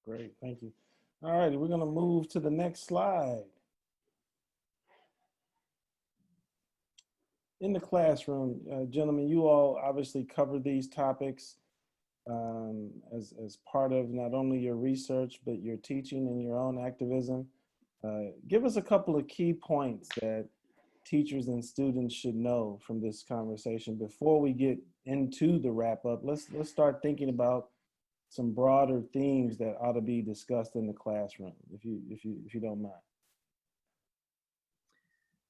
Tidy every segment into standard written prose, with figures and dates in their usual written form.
Great, thank you. All righty, we're gonna move to the next slide. In the classroom, gentlemen, you all obviously cover these topics as part of not only your research, but your teaching and your own activism. Give us a couple of key points that teachers and students should know from this conversation before we get into the wrap up. Let's start thinking about some broader themes that ought to be discussed in the classroom, if you don't mind.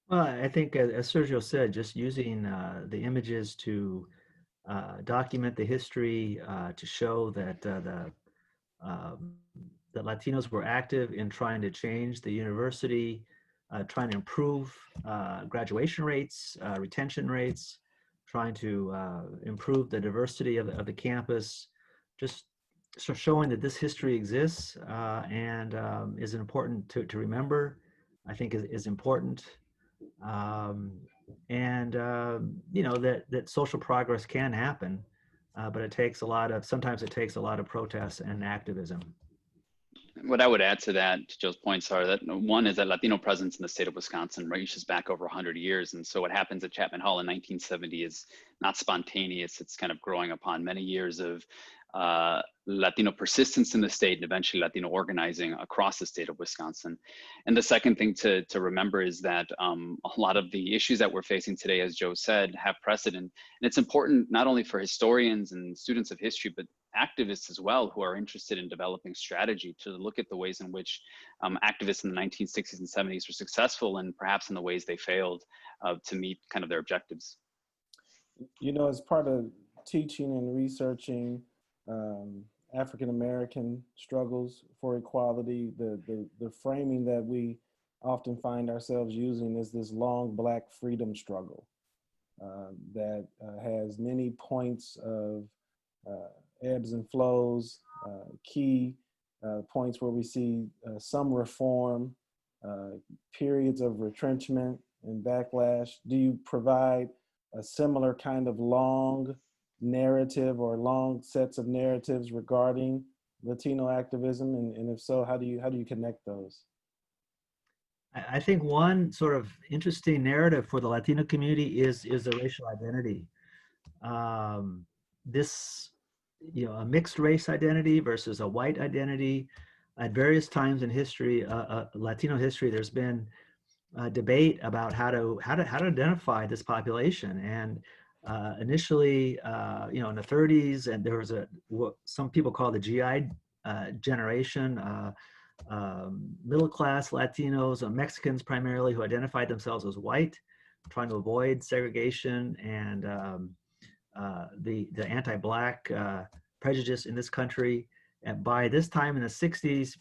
Well, I think, as Sergio said, just using the images to document the history, to show that um, the Latinos were active in trying to change the university, trying to improve graduation rates, retention rates, trying to improve the diversity of the campus, just so showing that this history exists and is important to remember, I think is important. Um, and you know that social progress can happen, but it takes a lot of sometimes it takes a lot of protests and activism. What I would add to that, to Joe's points, are that one is that Latino presence in the state of Wisconsin reaches back over 100 years. And so what happens at Chapman Hall in 1970 is not spontaneous. It's kind of growing upon many years of Latino persistence in the state and eventually Latino organizing across the state of Wisconsin. And the second thing to remember is that a lot of the issues that we're facing today, as Joe said, have precedent. And it's important not only for historians and students of history, but activists as well who are interested in developing strategy to look at the ways in which activists in the 1960s and 70s were successful and perhaps in the ways they failed to meet kind of their objectives. You know, as part of teaching and researching African American struggles for equality, the framing that we often find ourselves using is this long Black freedom struggle that has many points of ebbs and flows, key points where we see some reform, periods of retrenchment and backlash. Do you provide a similar kind of long narrative or long sets of narratives regarding Latino activism? And if so, how do you connect those? I think one sort of interesting narrative for the Latino community is the racial identity. This, you know, a mixed race identity versus a white identity. At various times in history, Latino history, there's been a debate about how to identify this population. And initially, you know, in the 30s, and there was what some people call the GI generation. Middle class Latinos, Mexicans primarily, who identified themselves as white, trying to avoid segregation and the anti-Black prejudice in this country. And by this time in the 60s,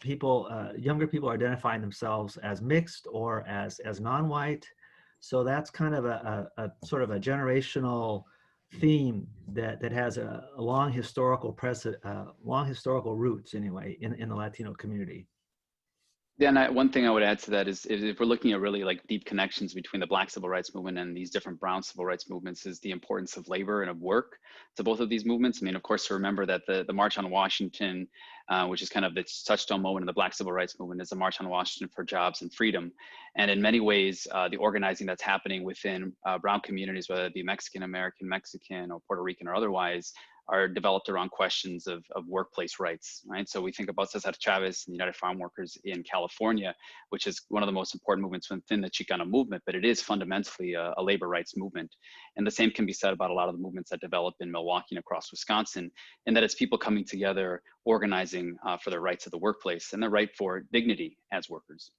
younger people are identifying themselves as mixed or as non-white. So that's kind of a sort of a generational theme that has a long historical roots anyway in the Latino community. Yeah, and one thing I would add to that is if we're looking at really like deep connections between the Black civil rights movement and these different brown civil rights movements, is the importance of labor and of work to both of these movements. I mean, of course, to remember that the March on Washington, which is kind of the touchstone moment in the Black civil rights movement, is the March on Washington for Jobs and Freedom. And in many ways, the organizing that's happening within brown communities, whether it be Mexican American, Mexican, or Puerto Rican or otherwise, are developed around questions of workplace rights, right? So we think about Cesar Chavez and the United Farm Workers in California, which is one of the most important movements within the Chicano movement, but it is fundamentally a labor rights movement. And the same can be said about a lot of the movements that develop in Milwaukee and across Wisconsin, and that it's people coming together, organizing for their rights of the workplace and their right for dignity as workers.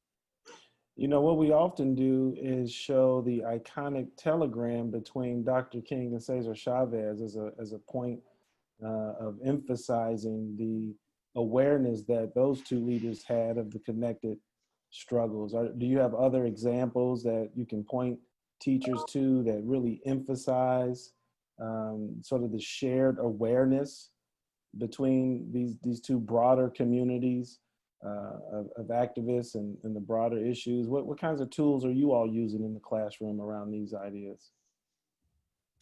You know, what we often do is show the iconic telegram between Dr. King and Cesar Chavez as a point of emphasizing the awareness that those two leaders had of the connected struggles. Do you have other examples that you can point teachers to that really emphasize sort of the shared awareness between these two broader communities of activists and the broader issues? What kinds of tools are you all using in the classroom around these ideas?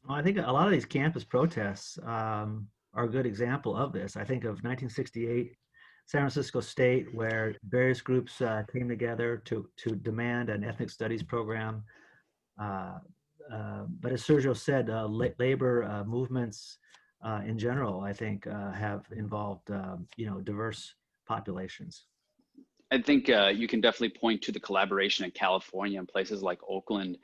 Well, I think a lot of these campus protests are a good example of this. I think of 1968 San Francisco State, where various groups came together to demand an ethnic studies program. Uh, but as Sergio said, labor movements in general, I think, have involved, diverse populations. I think you can definitely point to the collaboration in California and places like Oakland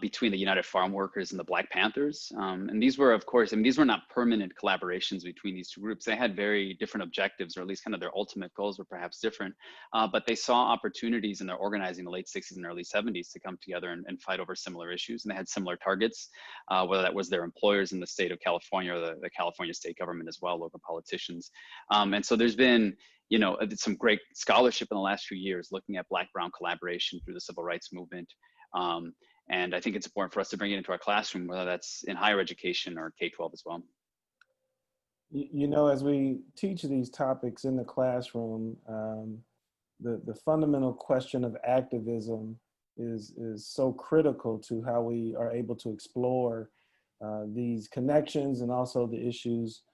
between the United Farm Workers and the Black Panthers. And these were, of course, I mean, these were not permanent collaborations between these two groups. They had very different objectives, or at least kind of their ultimate goals were perhaps different. But they saw opportunities in their organizing in the late 60s and early 70s to come together and fight over similar issues. And they had similar targets, whether that was their employers in the state of California or the California state government as well, local politicians. And so there's been, some great scholarship in the last few years looking at Black-Brown collaboration through the civil rights movement. And I think it's important for us to bring it into our classroom, whether that's in higher education or K-12 as well. As we teach these topics in the classroom, the fundamental question of activism is so critical to how we are able to explore these connections and also the issues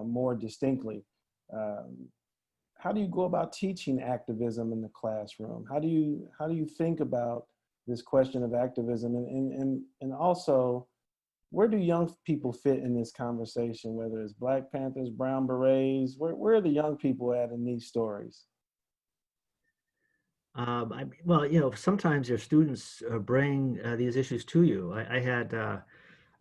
more distinctly. How do you go about teaching activism in the classroom? How do you think about this question of activism, and also, where do young people fit in this conversation? Whether it's Black Panthers, Brown Berets, where are the young people at in these stories? Sometimes your students bring these issues to you. I had a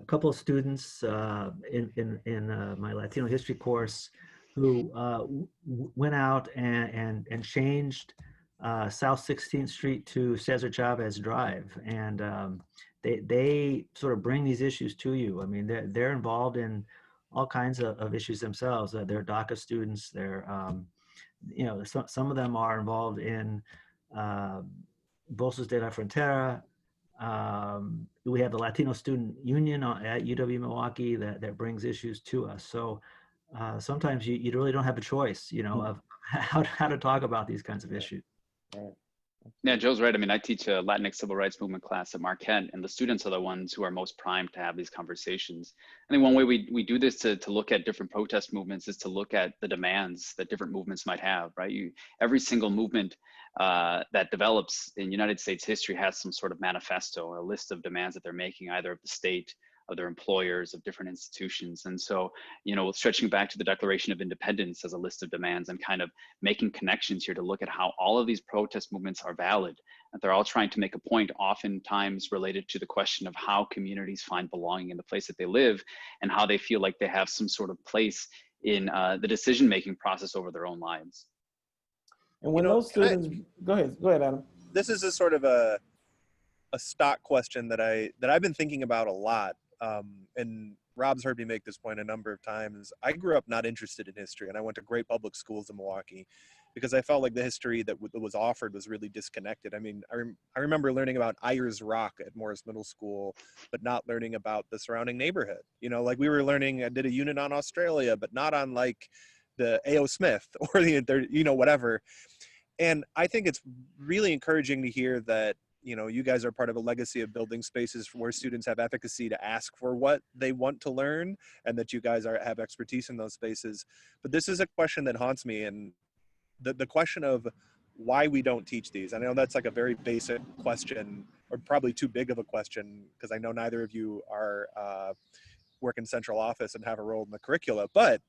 couple of students in my Latino history course who went out and changed South 16th Street to Cesar Chavez Drive, and they sort of bring these issues to you. I mean, they're involved in all kinds of issues themselves. They're DACA students. They're some of them are involved in Voces de la Frontera. We have the Latino Student Union at UW Milwaukee that brings issues to us. So sometimes you really don't have a choice, of how to talk about these kinds of issues. Right. Yeah, Joe's right. I mean, I teach a Latinx civil rights movement class at Marquette, and the students are the ones who are most primed to have these conversations. I think one way we do this to look at different protest movements is to look at the demands that different movements might have, right? Every single movement that develops in United States history has some sort of manifesto, a list of demands that they're making, either of the state, of their employers, of different institutions. And so, stretching back to the Declaration of Independence as a list of demands and kind of making connections here to look at how all of these protest movements are valid, that they're all trying to make a point, oftentimes related to the question of how communities find belonging in the place that they live and how they feel like they have some sort of place in the decision-making process over their own lives. And when those students, go ahead, Adam. This is a sort of a stock question that I've been thinking about a lot. And Rob's heard me make this point a number of times. I grew up not interested in history, and I went to great public schools in Milwaukee because I felt like the history that was offered was really disconnected. I mean, I remember learning about Ayers Rock at Morris Middle School, but not learning about the surrounding neighborhood. Like we were learning, I did a unit on Australia, but not on like the A.O. Smith or whatever. And I think it's really encouraging to hear that you guys are part of a legacy of building spaces where students have efficacy to ask for what they want to learn, and that you guys have expertise in those spaces. But this is a question that haunts me, and the question of why we don't teach these. I know that's like a very basic question, or probably too big of a question, because I know neither of you are work in central office and have a role in the curricula, but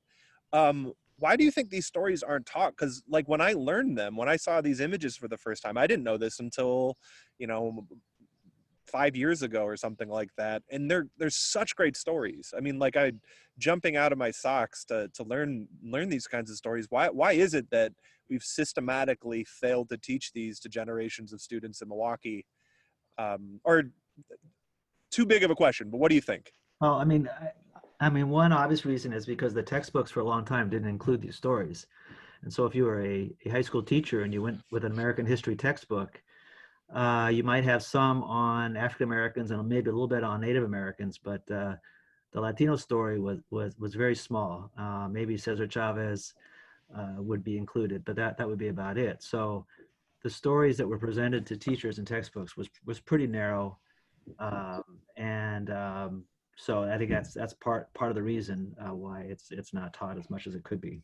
why do you think these stories aren't taught? Because like when I learned them, when I saw these images for the first time, I didn't know this until, 5 years ago or something like that. And there's such great stories. I mean, like jumping out of my socks to learn these kinds of stories. Why is it that we've systematically failed to teach these to generations of students in Milwaukee? Or too big of a question, but what do you think? Well, I mean, one obvious reason is because the textbooks for a long time didn't include these stories. And so if you were a high school teacher and you went with an American history textbook, you might have some on African Americans and maybe a little bit on Native Americans, but the Latino story was very small. Maybe Cesar Chavez would be included, but that would be about it. So the stories that were presented to teachers in textbooks was pretty narrow, so I think that's part of the reason why it's not taught as much as it could be.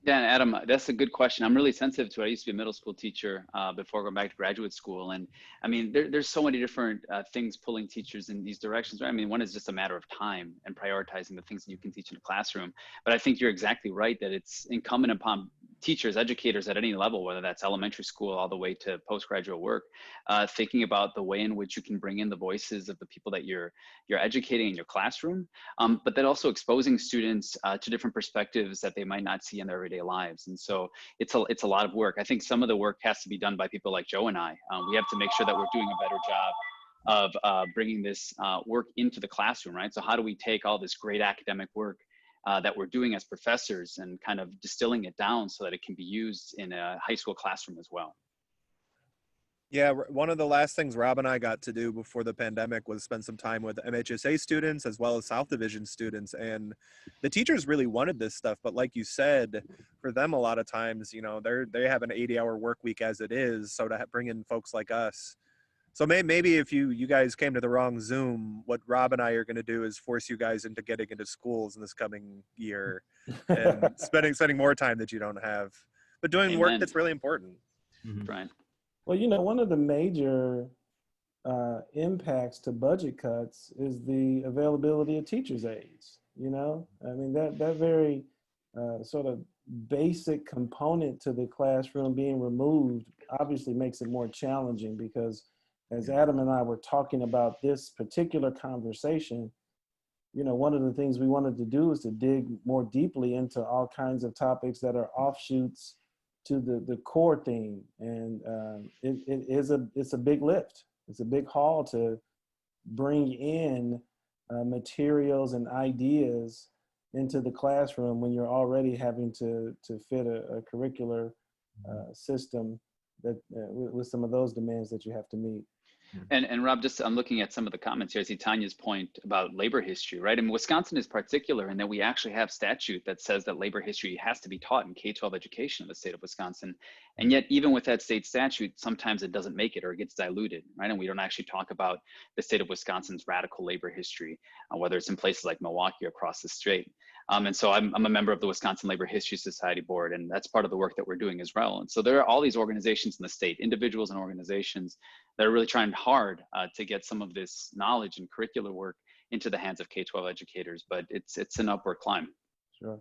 Yeah, and Adam, that's a good question. I'm really sensitive to it. I used to be a middle school teacher before going back to graduate school. And I mean, there's so many different things pulling teachers in these directions, right? I mean, one is just a matter of time and prioritizing the things that you can teach in a classroom. But I think you're exactly right that it's incumbent upon teachers, educators at any level, whether that's elementary school all the way to postgraduate work, thinking about the way in which you can bring in the voices of the people that you're educating in your classroom, but then also exposing students to different perspectives that they might not see in their everyday lives. And so it's a lot of work. I think some of the work has to be done by people like Joe and I. We have to make sure that we're doing a better job of bringing this work into the classroom, right? So how do we take all this great academic work that we're doing as professors and kind of distilling it down so that it can be used in a high school classroom as well? Yeah, one of the last things Rob and I got to do before the pandemic was spend some time with MHSA students as well as South Division students. And the teachers really wanted this stuff. But like you said, for them, a lot of times, you know, they have an 80-hour work week as it is. So to bring in folks like us. So maybe if you guys came to the wrong Zoom, what Rob and I are going to do is force you guys into getting into schools in this coming year and spending more time that you don't have, but doing Amen. work that's really important. Brian. Well, you know, one of the major impacts to budget cuts is the availability of teachers' aides. You know, I mean, that very sort of basic component to the classroom being removed obviously makes it more challenging, because as Adam and I were talking about this particular conversation, you know, one of the things we wanted to do is to dig more deeply into all kinds of topics that are offshoots to the core theme. And it's a big lift. It's a big haul to bring in materials and ideas into the classroom when you're already having to fit a curricular system that with some of those demands that you have to meet. And Rob, just I'm looking at some of the comments here. I see Tanya's point about labor history, right? And Wisconsin is particular in that we actually have statute that says that labor history has to be taught in K-12 education in the state of Wisconsin. And yet, even with that state statute, sometimes it doesn't make it or it gets diluted, right? And we don't actually talk about the state of Wisconsin's radical labor history, whether it's in places like Milwaukee or across the state. And so I'm a member of the Wisconsin Labor History Society board, and that's part of the work that we're doing as well. And so there are all these organizations in the state, individuals and organizations that are really trying hard to get some of this knowledge and curricular work into the hands of K-12 educators, but it's an upward climb. Sure.